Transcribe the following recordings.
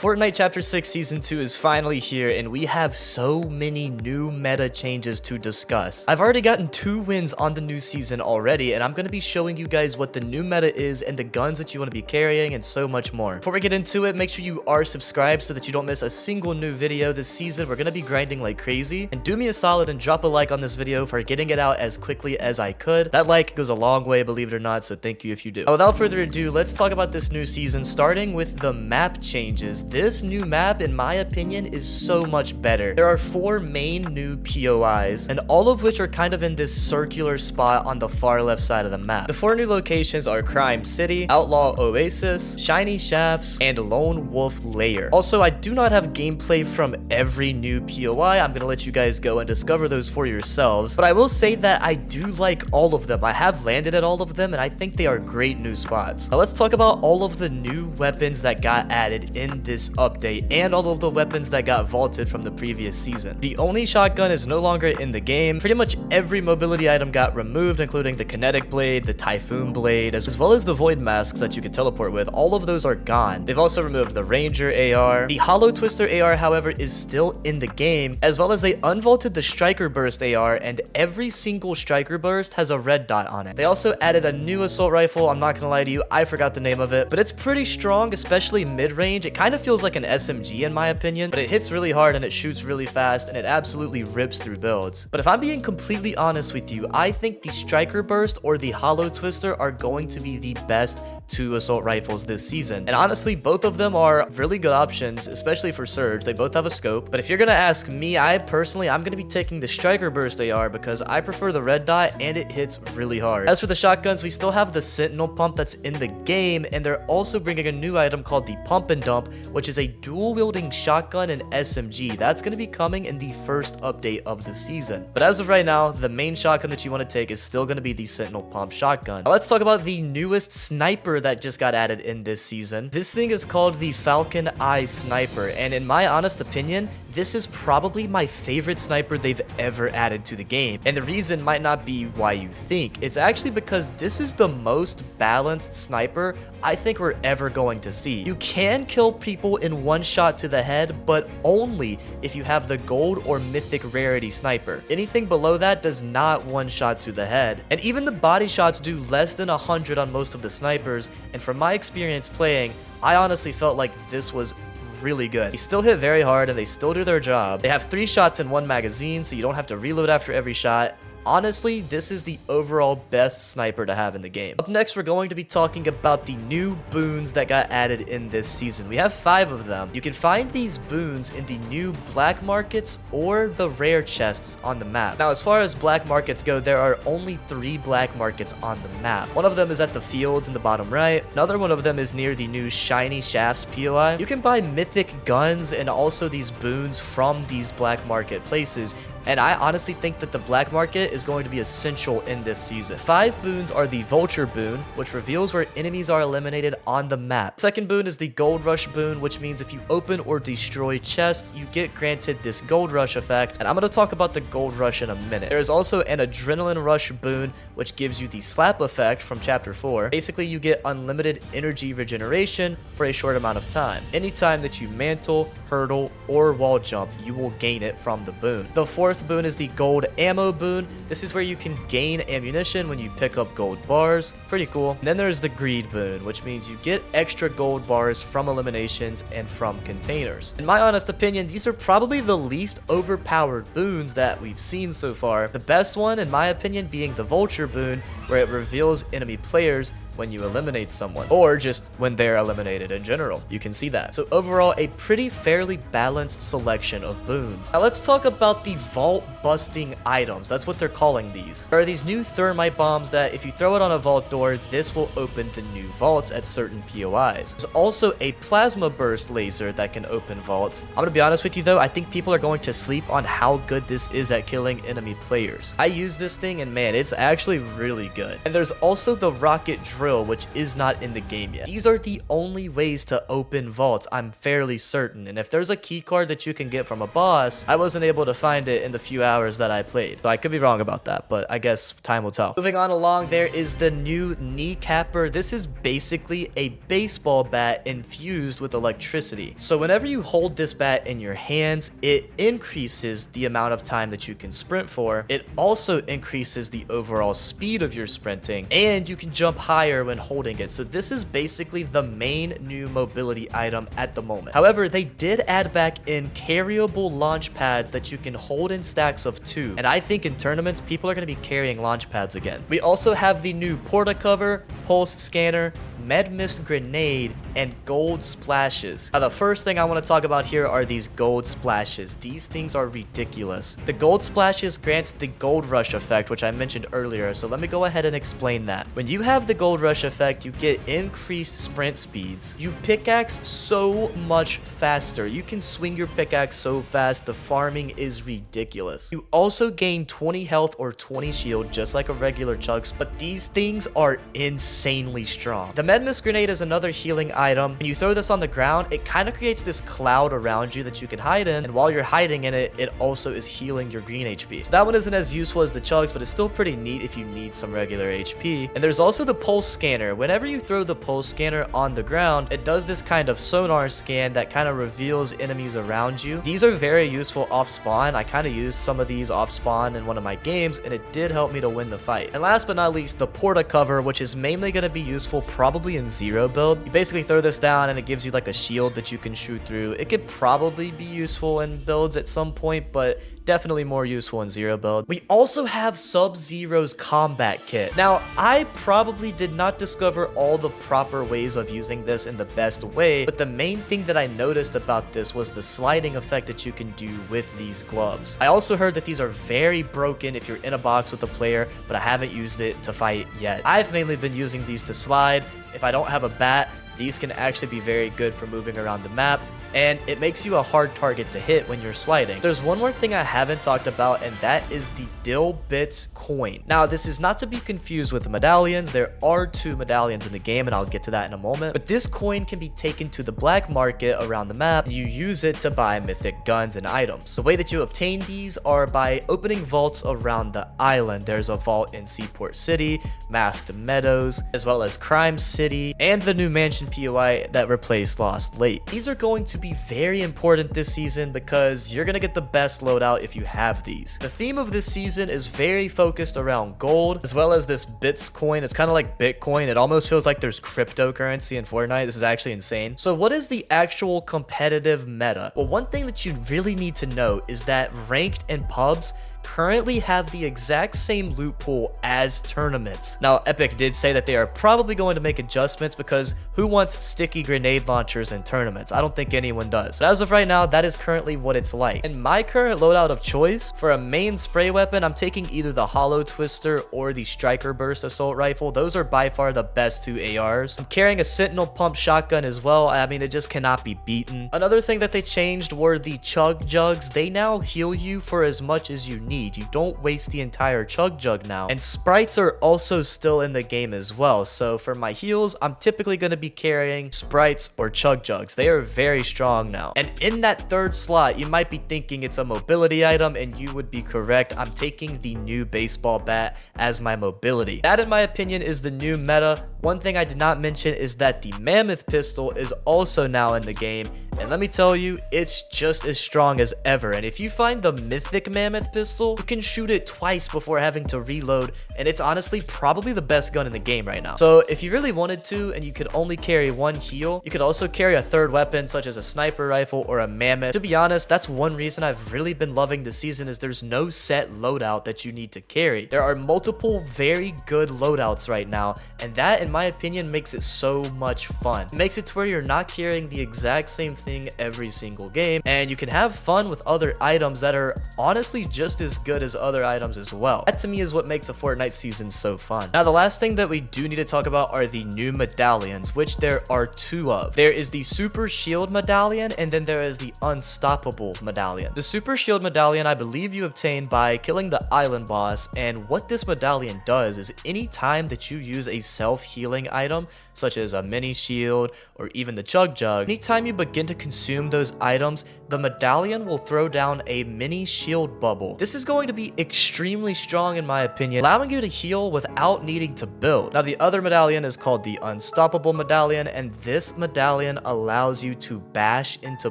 Fortnite Chapter 6 Season 2 is finally here, and we have so many new meta changes to discuss. I've already gotten 2 wins on the new season already, and I'm going to be showing you guys what the new meta is and the guns that you want to be carrying and so much more. Before we get into it, make sure you are subscribed so that you don't miss a single new video this season. We're going to be grinding like crazy, and do me a solid and drop a like on this video for getting it out as quickly as I could. That like goes a long way, believe it or not, so thank you if you do. Without further ado, let's talk about this new season, starting with the map changes. This new map, in my opinion, is so much better. There are 4 main new POIs, and all of which are kind of in this circular spot on the far left side of the map. The 4 new locations are Crime City, Outlaw Oasis, Shiny Shafts, and Lone Wolf Lair. Also, I do not have gameplay from every new POI. I'm gonna let you guys go and discover those for yourselves, but I will say that I do like all of them. I have landed at all of them, and I think they are great new spots. Now let's talk about all of the new weapons that got added in this update and all of the weapons that got vaulted from the previous season. The only shotgun is no longer in the game. Pretty much every mobility item got removed, including the kinetic blade, the typhoon blade, as well as the void masks that you could teleport with. All of those are gone. They've also removed the ranger AR. The hollow twister AR, however, is still in the game, as well as they unvaulted the striker burst AR, and every single striker burst has a red dot on it. They also added a new assault rifle. I'm not gonna lie to you, I forgot the name of it, but it's pretty strong, especially mid-range. It kind of feels like an SMG in my opinion, but it hits really hard and it shoots really fast and it absolutely rips through builds. But if I'm being completely honest with you, I think the striker burst or the hollow twister are going to be the best 2 assault rifles this season. And honestly, both of them are really good options, especially for Surge. They both have a scope. But if you're gonna ask me, I'm gonna be taking the striker burst AR because I prefer the red dot and it hits really hard. As for the shotguns, we still have the sentinel pump that's in the game, and they're also bringing a new item called the pump and dump, which is a dual wielding shotgun and SMG. That's going to be coming in the first update of the season. But as of right now, the main shotgun that you want to take is still going to be the sentinel pump shotgun. Now let's talk about the newest sniper that just got added in this season. This thing is called the Falcon Eye Sniper, and in my honest opinion, this is probably my favorite sniper they've ever added to the game. And the reason might not be why you think. It's actually because this is the most balanced sniper I think we're ever going to see. You can kill people in one shot to the head, but only if you have the gold or mythic rarity sniper. Anything below that does not one shot to the head. And even the body shots do less than 100 on most of the snipers, and from my experience playing, I honestly felt like this was really good. They still hit very hard and they still do their job. They have 3 shots in 1 magazine, so you don't have to reload after every shot. Honestly, this is the overall best sniper to have in the game. Up next, we're going to be talking about the new boons that got added in this season. We have 5 of them. You can find these boons in the new black markets or the rare chests on the map. Now, as far as black markets go, there are only 3 black markets on the map. One of them is at the fields in the bottom right. Another one of them is near the new Shiny Shafts POI. You can buy mythic guns and also these boons from these black market places, and I honestly think that the black market is going to be essential in this season. 5 boons are the Vulture boon, which reveals where enemies are eliminated on the map. Second boon is the Gold Rush boon, which means if you open or destroy chests, you get granted this Gold Rush effect, and I'm going to talk about the Gold Rush in a minute. There is also an Adrenaline Rush boon, which gives you the Slap effect from Chapter 4. Basically, you get unlimited energy regeneration for a short amount of time. Anytime that you mantle, hurdle, or wall jump, you will gain it from the boon. The 4th boon is the Gold Ammo boon. This is where you can gain ammunition when you pick up gold bars. Pretty cool. And then there's the Greed boon, which means you get extra gold bars from eliminations and from containers. In my honest opinion, these are probably the least overpowered boons that we've seen so far. The best one, in my opinion, being the Vulture boon, where it reveals enemy players when you eliminate someone, or just when they're eliminated in general. You can see that. So overall, a pretty fairly balanced selection of boons. Now let's talk about the vault busting items. That's what they're calling these. There are these new thermite bombs that if you throw it on a vault door, this will open the new vaults at certain POIs. There's also a plasma burst laser that can open vaults. I'm gonna be honest with you though, I think people are going to sleep on how good this is at killing enemy players. I use this thing and man, it's actually really good. And there's also the rocket drill, which is not in the game yet. These are the only ways to open vaults, I'm fairly certain, and if there's a key card that you can get from a boss, I wasn't able to find it in the few hours that I played. So I could be wrong about that, but I guess time will tell. Moving on along, there is the new kneecapper. This is basically a baseball bat infused with electricity. So whenever you hold this bat in your hands, it increases the amount of time that you can sprint for. It also increases the overall speed of your sprinting, and you can jump higher when holding it. So this is basically the main new mobility item at the moment. However, they did add back in carryable launch pads that you can hold in stacks of 2. And I think in tournaments, people are going to be carrying launch pads again. We also have the new porta cover, pulse scanner, med mist grenade, and gold splashes. Now, the first thing I want to talk about here are these gold splashes. These things are ridiculous. The gold splashes grants the gold rush effect, which I mentioned earlier, so let me go ahead and explain that. When you have the gold rush effect, you get increased sprint speeds. You pickaxe so much faster. You can swing your pickaxe so fast, the farming is ridiculous. You also gain 20 health or 20 shield, just like a regular chucks, but these things are insanely strong. The med mist grenade is another healing item. When you throw this on the ground, it kind of creates this cloud around you that you can hide in, and while you're hiding in it, it also is healing your green HP. So that one isn't as useful as the chugs, but it's still pretty neat if you need some regular HP. And there's also the pulse scanner. Whenever you throw the pulse scanner on the ground, it does this kind of sonar scan that kind of reveals enemies around you. These are very useful off spawn. I kind of used some of these off spawn in one of my games, and it did help me to win the fight. And last but not least, the porta cover, which is mainly going to be useful probably in zero build. You basically throw this down and it gives you like a shield that you can shoot through. It could probably be useful in builds at some point, but definitely more useful in zero build. We also have Sub-Zero's combat kit. Now, I probably did not discover all the proper ways of using this in the best way, but the main thing that I noticed about this was the sliding effect that you can do with these gloves. I also heard that these are very broken if you're in a box with a player, but I haven't used it to fight yet. I've mainly been using these to slide. If I don't have a bat, these can actually be very good for moving around the map, and it makes you a hard target to hit when you're sliding. There's one more thing I haven't talked about, and that is the Dill Bits coin. Now, this is not to be confused with the medallions. There are 2 medallions in the game, and I'll get to that in a moment. But this coin can be taken to the black market around the map, and you use it to buy mythic guns and items. The way that you obtain these are by opening vaults around the island. There's a vault in Seaport City, Masked Meadows, as well as Crime City, and the new mansion POI that replaced Lost Lake. These are going to be very important this season because you're gonna get the best loadout if you have these. The theme of this season is very focused around gold, as well as this bits coin. It's kind of like Bitcoin. It almost feels like there's cryptocurrency in Fortnite. This is actually insane. So what is the actual competitive meta? Well, one thing that you really need to know is that ranked and pubs currently have the exact same loot pool as tournaments. Now, Epic did say that they are probably going to make adjustments because who wants sticky grenade launchers in tournaments? I don't think anyone does. But as of right now, that is currently what it's like. And my current loadout of choice for a main spray weapon, I'm taking either the Hollow Twister or the Striker Burst Assault Rifle. Those are by far the best 2 ARs. I'm carrying a Sentinel Pump Shotgun as well. I mean, it just cannot be beaten. Another thing that they changed were the Chug Jugs. They now heal you for as much as you need. You don't waste the entire chug jug now. And sprites are also still in the game as well. So for my heals, I'm typically going to be carrying sprites or chug jugs. They are very strong now. And in that 3rd slot, you might be thinking it's a mobility item, and you would be correct. I'm taking the new baseball bat as my mobility. That, in my opinion, is the new meta. One thing I did not mention is that the mammoth pistol is also now in the game. And let me tell you, it's just as strong as ever. And if you find the mythic mammoth pistol, you can shoot it twice before having to reload, and it's honestly probably the best gun in the game right now. So if you really wanted to and you could only carry 1 heal, you could also carry a 3rd weapon such as a sniper rifle or a mammoth. To be honest, that's one reason I've really been loving this season, is there's no set loadout that you need to carry. There are multiple very good loadouts right now, and that, in my opinion, makes it so much fun. It makes it to where you're not carrying the exact same thing every single game, and you can have fun with other items that are honestly just as good as other items as well. That to me is what makes a Fortnite season so fun. Now, the last thing that we do need to talk about are the new medallions, which there are 2 of. There is the Super Shield medallion, and then there is the Unstoppable medallion. The Super Shield medallion, I believe you obtain by killing the island boss, and what this medallion does is anytime that you use a self-heal healing item, such as a mini shield or even the chug jug, anytime you begin to consume those items, the medallion will throw down a mini shield bubble. This is going to be extremely strong in my opinion, allowing you to heal without needing to build. Now the other medallion is called the unstoppable medallion, and this medallion allows you to bash into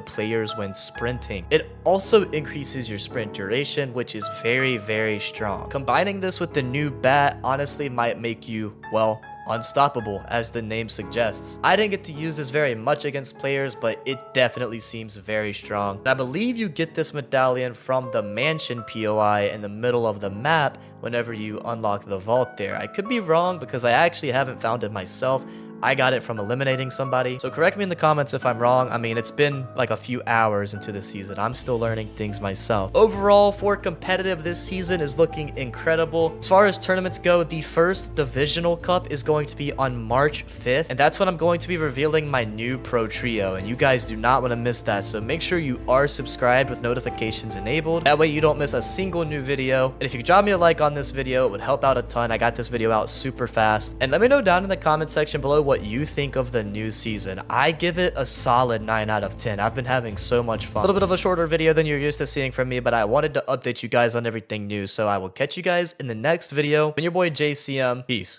players when sprinting. It also increases your sprint duration, which is very strong. Combining this with the new bat honestly might make you, well, unstoppable, as the name suggests. I didn't get to use this very much against players, but it definitely seems very strong. And I believe you get this medallion from the mansion POI in the middle of the map whenever you unlock the vault there. I could be wrong because I actually haven't found it myself. I got it from eliminating somebody. So correct me in the comments if I'm wrong. I mean, it's been like a few hours into the season. I'm still learning things myself. Overall, for competitive, this season is looking incredible. As far as tournaments go, the first divisional cup is going to be on March 5th. And that's when I'm going to be revealing my new pro trio. And you guys do not want to miss that. So make sure you are subscribed with notifications enabled. That way you don't miss a single new video. And if you could drop me a like on this video, it would help out a ton. I got this video out super fast. And let me know down in the comment section below what you think of the new season. I give it a solid 9 out of 10. I've been having so much fun. A little bit of a shorter video than you're used to seeing from me, but I wanted to update you guys on everything new. So I will catch you guys in the next video. Been your boy JCM. Peace.